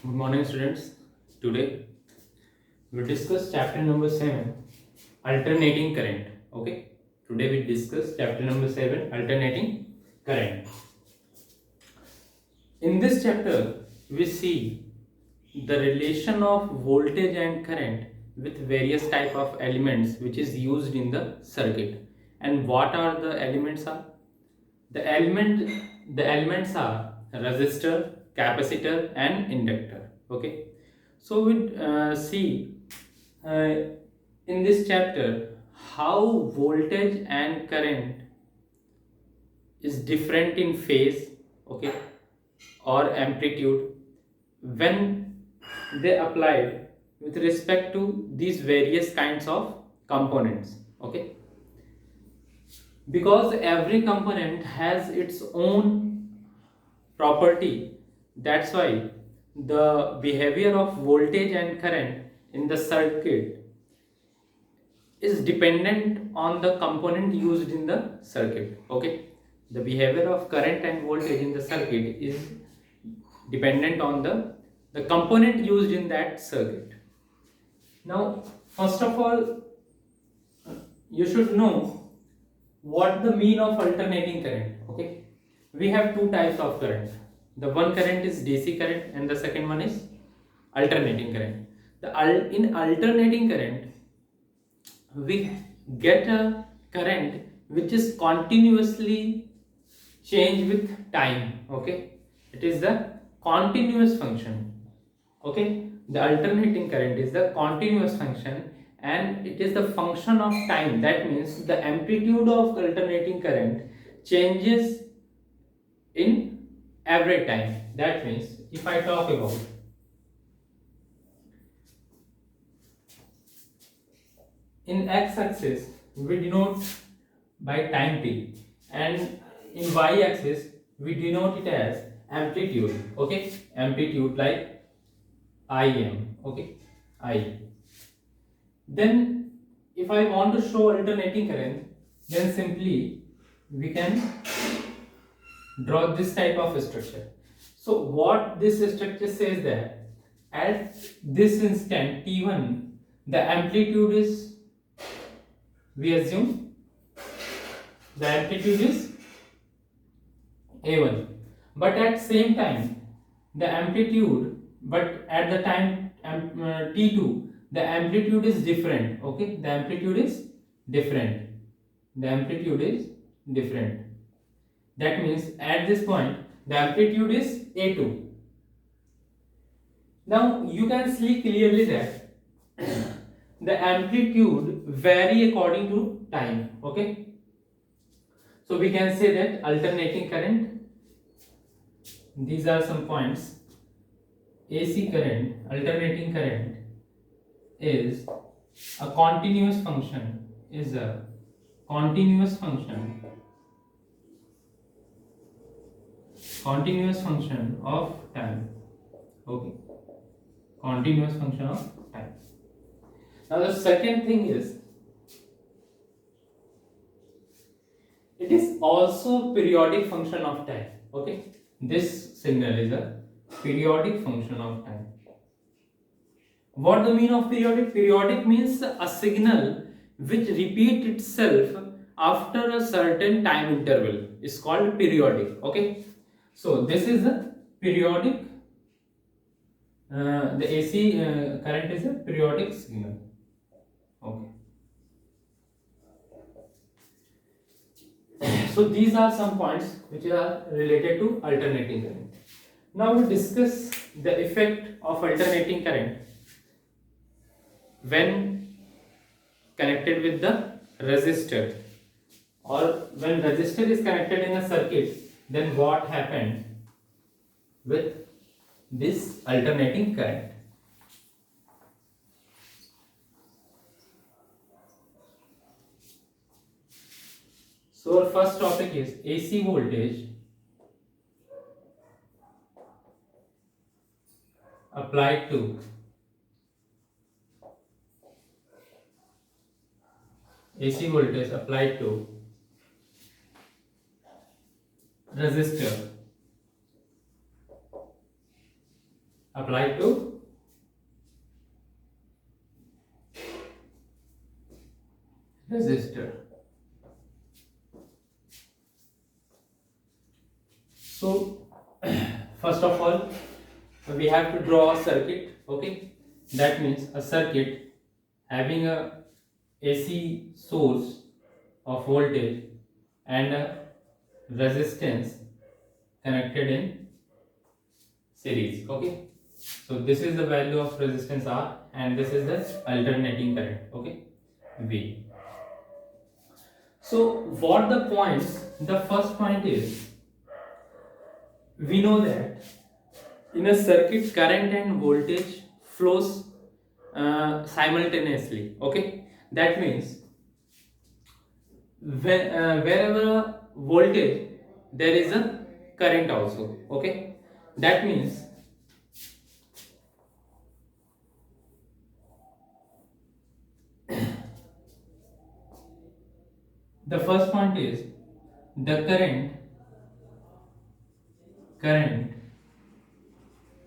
Good morning, students. Today we discuss chapter number 7, alternating current. Okay, today we discuss chapter number 7, alternating current. In this chapter, we see the relation of voltage and current with various type of elements which is used in the circuit. And what are the elements are? The elements are resistor, capacitor, and inductor. Okay, so we see uh, in this chapter how voltage and current is different in phase, okay, or amplitude when they applied with respect to these various kinds of components. Okay, because every component has its own property, that's why the behavior of voltage and current in the circuit is dependent on the component used in the circuit. Okay, the behavior of current and voltage in the circuit is dependent on the component used in that circuit. Now, first of all, you should know what the mean of alternating current. Okay, we have two types of current. The one current is DC current and the second one is alternating current. In alternating current, we get a current which is continuously change with time. Okay, it is the continuous function. Okay, the alternating current is the continuous function and it is the function of time. That means the amplitude of alternating current changes in every time. That means if I talk about in x-axis, we denote by time t, and in y-axis we denote it as amplitude. Okay, amplitude like Im. Okay, I. Then if I want to show alternating current, then simply we can draw this type of structure. So what this structure says that at this instant t1, the amplitude is, we assume the amplitude is a1, but at same time the amplitude, but at the time t2, the amplitude is different. Okay, the amplitude is different, the amplitude is different. That means at this point the amplitude is a2. Now you can see clearly that the amplitude vary according to time. Okay, so we can say that alternating current, these are some points. AC current, alternating current is a continuous function, is a continuous function, continuous function of time. Okay, continuous function of time. Now the second thing is, it is also periodic function of time. Okay, this signal is a periodic function of time. What the mean of periodic? Periodic means a signal which repeat itself after a certain time interval is called periodic. Okay, so this is a periodic. The AC current is a periodic signal. Okay. So these are some points which are related to alternating current. Now we discuss the effect of alternating current when connected with the resistor, or when resistor is connected in a circuit, then what happened with this alternating current. So our first topic is AC voltage applied to AC voltage applied to resistor applied applied to resistor. So first of all, we have to draw a circuit. Okay, that means a circuit having a AC source of voltage and a resistance connected in series. Okay, so this is the value of resistance R and this is the alternating current. Okay, V. So what the points? The first point is, we know that in a circuit current and voltage flows simultaneously. Okay, that means wherever voltage there is a current also. Okay, that means the first point is the current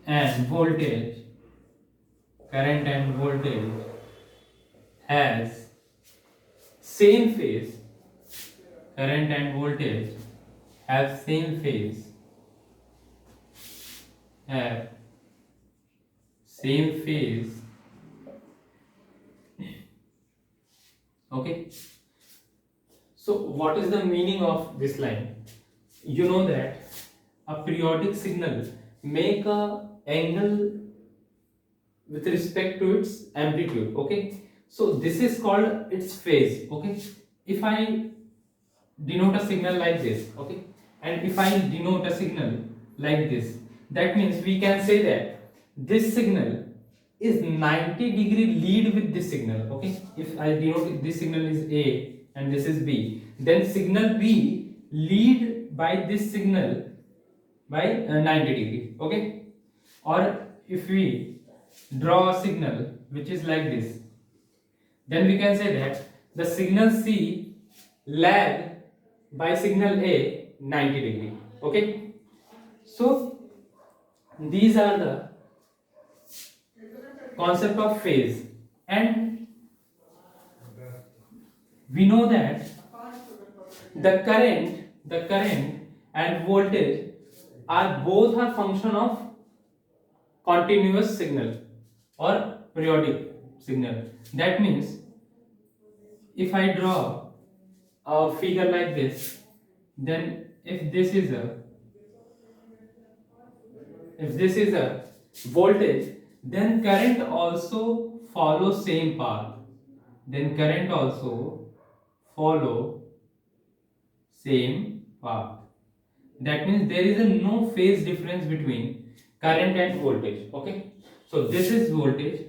and voltage current and voltage has same phase. Current and voltage have same phase, have same phase. Okay, so what is the meaning of this line? You know that a periodic signal make a angle with respect to its amplitude. Okay, so this is called its phase. Okay, if I denote a signal like this, okay, and if I denote a signal like this, that means we can say that this signal is 90-degree lead with this signal. Okay, if I denote this signal is A and this is B, then signal B lead by this signal by 90-degree. Okay, or if we draw a signal which is like this, then we can say that the signal C lag by signal A 90-degree. Okay, so these are the concept of phase, and we know that the current and voltage are function of continuous signal or periodic signal. That means if I draw a figure like this, then if this is a voltage, then current also follows same path. Then current also follow same path. That means there is a no phase difference between current and voltage. Okay, so this is voltage,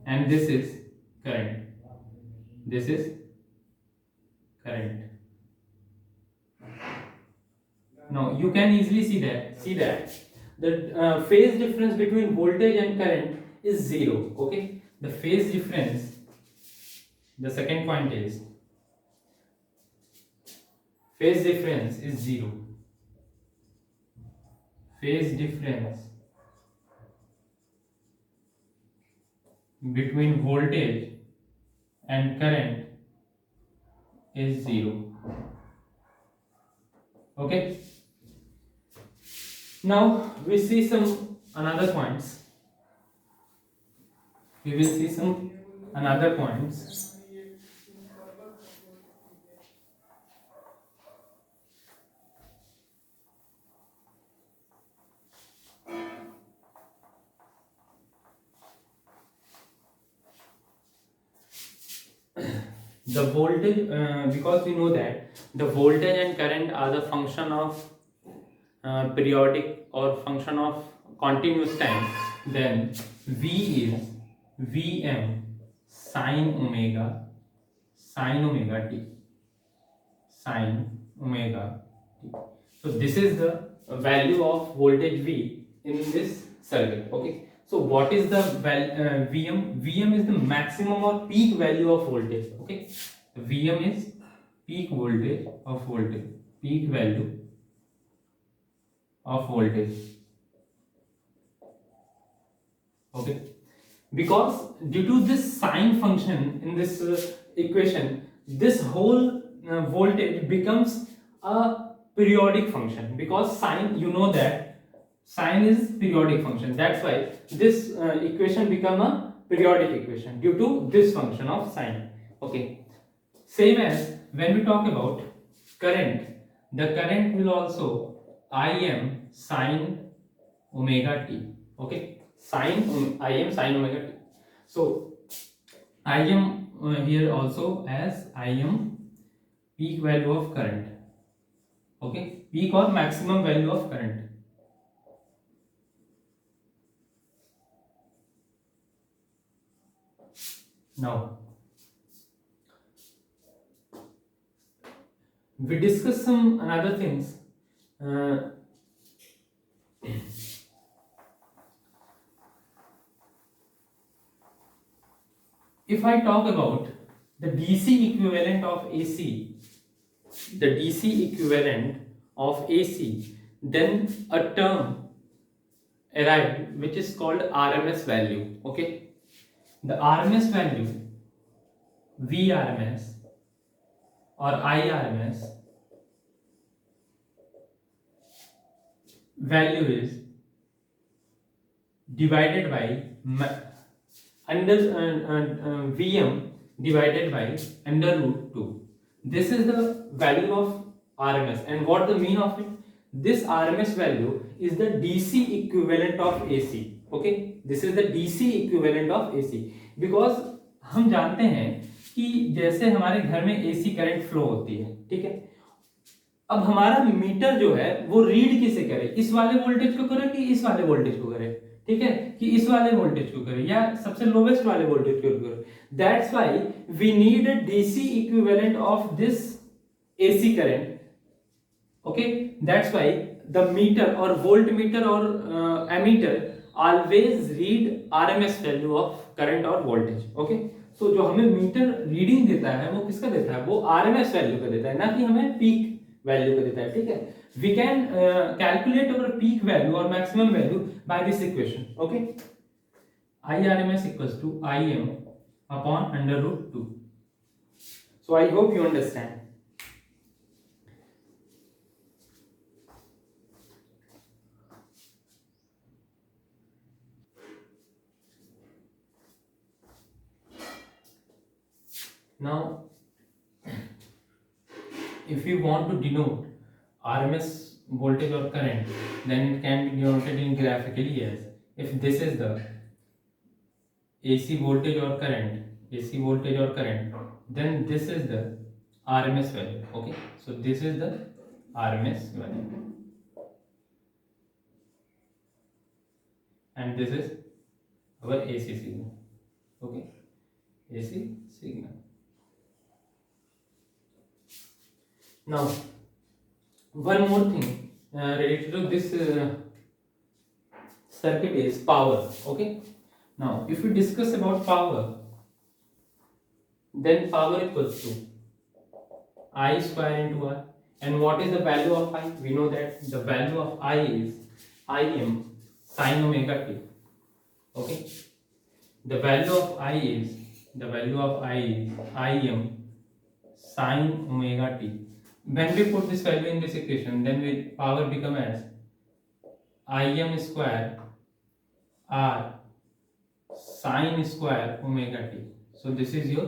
and this is current, this is current. Now you can easily see that the phase difference between voltage and current is zero. Okay, the phase difference, the second point is phase difference is zero. Phase difference between voltage and current is zero. Okay, now we see some another points. We will see some another points. The voltage, because we know that the voltage and current are the function of periodic or function of continuous time, then V is Vm sine omega t, sine omega t. So this is the value of voltage V in this circuit. Okay, so what is the Vm? Vm is the maximum or peak value of voltage. Okay, Vm is peak voltage of voltage, peak value of voltage. Okay, because due to this sine function in this equation, this whole voltage becomes a periodic function, because sine, you know that sine is periodic function. That's why this equation become a periodic equation due to this function of sine. Okay, same as when we talk about current, the current will also Im sine omega t. Okay, Im sine omega t. So Im here also as Im peak value of current. Okay, peak or maximum value of current. Now we discuss some another things. Uh, if I talk about the DC equivalent of AC, the DC equivalent of AC, then a term arrived which is called RMS value. Okay, the RMS value, VRMS or IRMS value is divided by under Vm divided by under root 2. This is the value of RMS, and what the mean of it? This RMS value is the DC equivalent of AC. Okay, this is the DC equivalent of AC, because हम जानते हैं कि जैसे हमारे घर में AC current flow होती है, ठीक है। अब हमारा मीटर जो है वो रीड किसे करे, इस वाले वोल्टेज को करे कि इस वाले वोल्टेज को करे, ठीक है, कि इस वाले वोल्टेज को करे या सबसे लोवेस्ट वाले वोल्टेज को करे। That's why we need a DC equivalent of this AC current. Okay, that's why the meter और वोल्ट मीटर और ammeter always read RMS value of current और वोल्टेज। ओके, सो जो हमें मीटर रीडिंग देता है वो किसका देता है, वो आरएमएस वैल्यू का देता है, ना कि हमें पीक वैल्यू का देता है, ठीक है। We can calculate our peak value और maximum value by this equation. Okay, IRMS equals to Im upon under root 2. So I hope you understand. Now if we want to denote RMS voltage or current, then it can be denoted in graphically as, if this is the AC voltage or current, then this is the RMS value. Okay, so this is the RMS value and this is our AC signal. Okay, AC signal. Now one more thing related to this circuit is power. Okay, now if we discuss about power, then power equals to I square into R. And what is the value of I? We know that the value of I is Im sine omega t. Okay, the value of I is Im sine omega t. When we put this value in this equation, then power become as Im square R sine square omega t. So this is your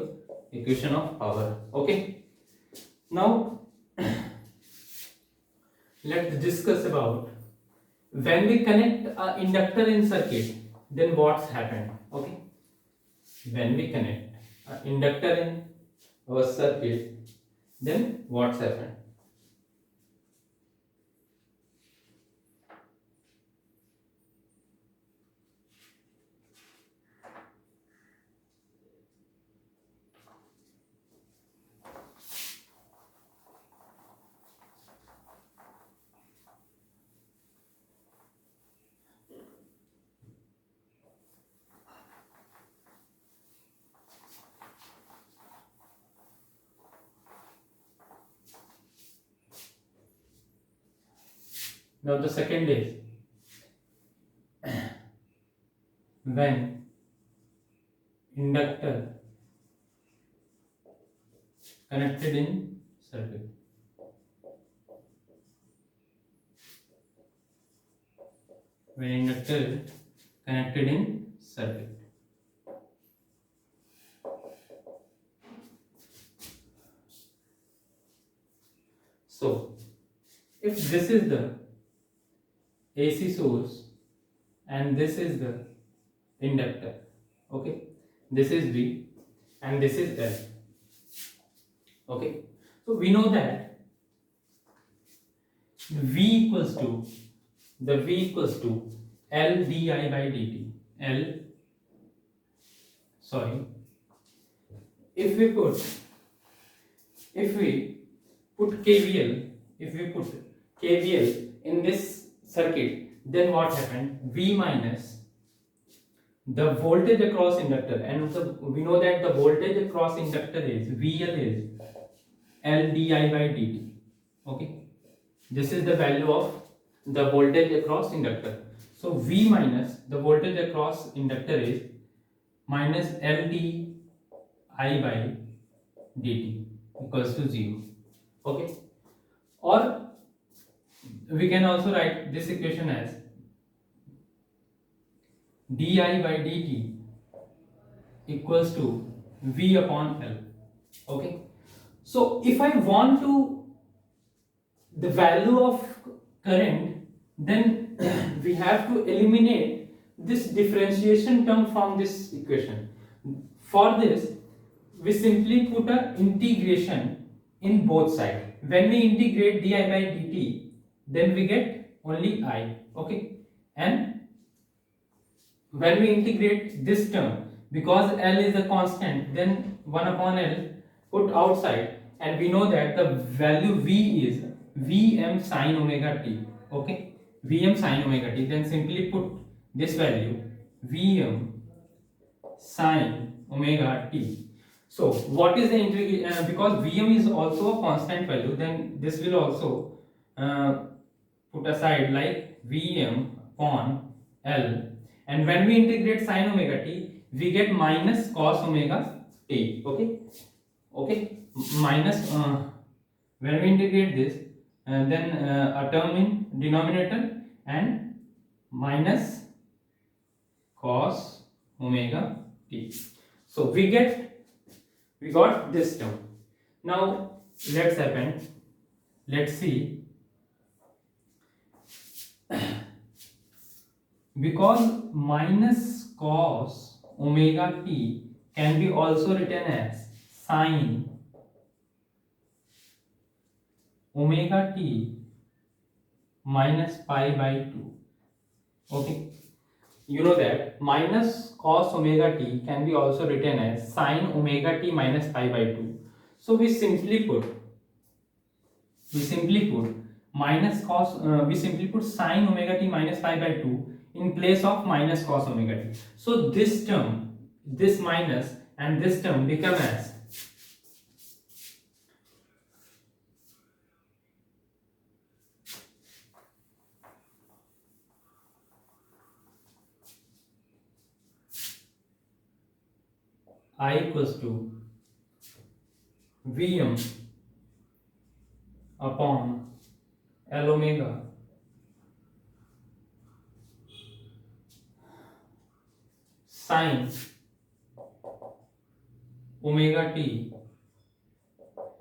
equation of power. Okay, now let's discuss about when we connect an inductor in circuit, then what's happened. Okay, when we connect an inductor in our circuit, then what's happened. Now the second is when inductor connected in circuit. When inductor connected in circuit. So, if this is the AC source and this is the inductor, okay, this is V and this is L, okay, so we know that V equals to L di by dt. If we put KVL in this circuit, then what happened? V minus the voltage across inductor, and we know that the voltage across inductor is VL is L di by dt. Okay, this is the value of the voltage across inductor. So V minus the voltage across inductor is minus L di by dt equals to 0. Okay, or we can also write this equation as di by dt equals to V upon L. Okay, so if I want to the value of current, then we have to eliminate this differentiation term from this equation. For this, we simply put an integration in both sides. When we integrate di by dt, then we get only I. Okay, and when we integrate this term, because L is a constant, then 1 upon L put outside, and we know that the value V is Vm sin omega t. Okay, Vm sin omega t, then simply put this value Vm sin omega t. So what is the integration? Because Vm is also a constant value, then this will also put aside like Vm upon L, and when we integrate sin omega t, we get minus cos omega t. Okay, minus when we integrate this, then a term in denominator and minus cos omega t. So we got this term. Now let's see, because minus cos omega t can be also written as sin omega t minus pi by 2. Okay, you know that minus cos omega t can be also written as sin omega t minus pi by 2. So we simply put minus cos, we simply put sin omega t minus pi by 2 in place of minus cos omega t. So this term, this minus and this term become as I equals to Vm upon L omega sin omega t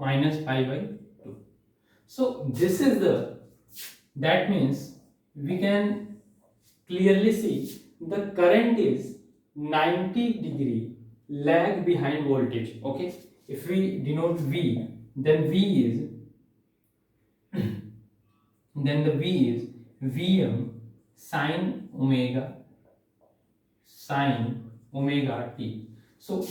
minus pi by 2. So this is that means we can clearly see the current is 90-degree lag behind voltage. Okay, if we denote V, then the V is Vm sin omega t. So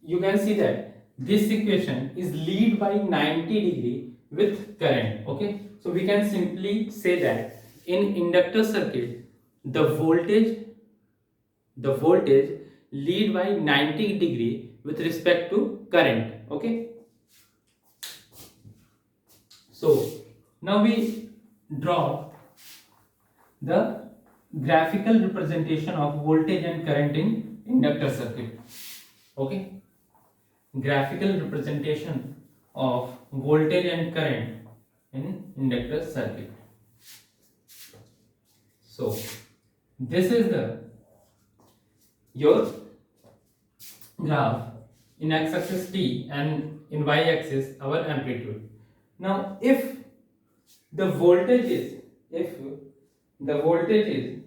you can see that this equation is lead by 90-degree with current. Okay, so we can simply say that in inductor circuit the voltage lead by 90-degree with respect to current. Okay, so now we draw the graphical representation of voltage and current in inductor circuit. Okay, graphical representation of voltage and current in inductor circuit. So this is the your graph in x-axis t and in y-axis our amplitude. Now if the voltage is if the voltage is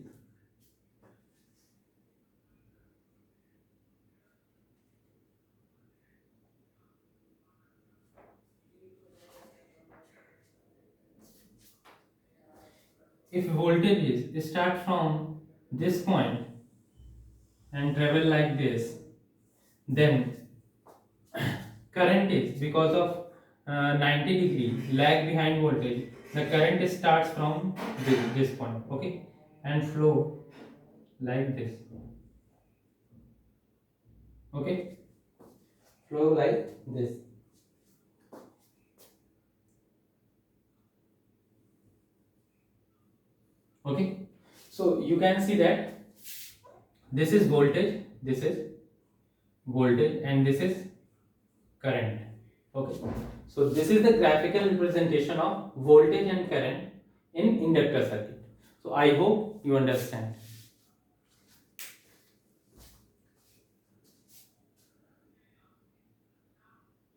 if voltage is start from this point and travel like this, then current is because of 90-degree lag behind voltage, the current starts from this point, okay, and flow like this, okay, flow like this. Okay, so you can see that this is voltage, and this is current. Okay, so this is the graphical representation of voltage and current in inductor circuit. So I hope you understand.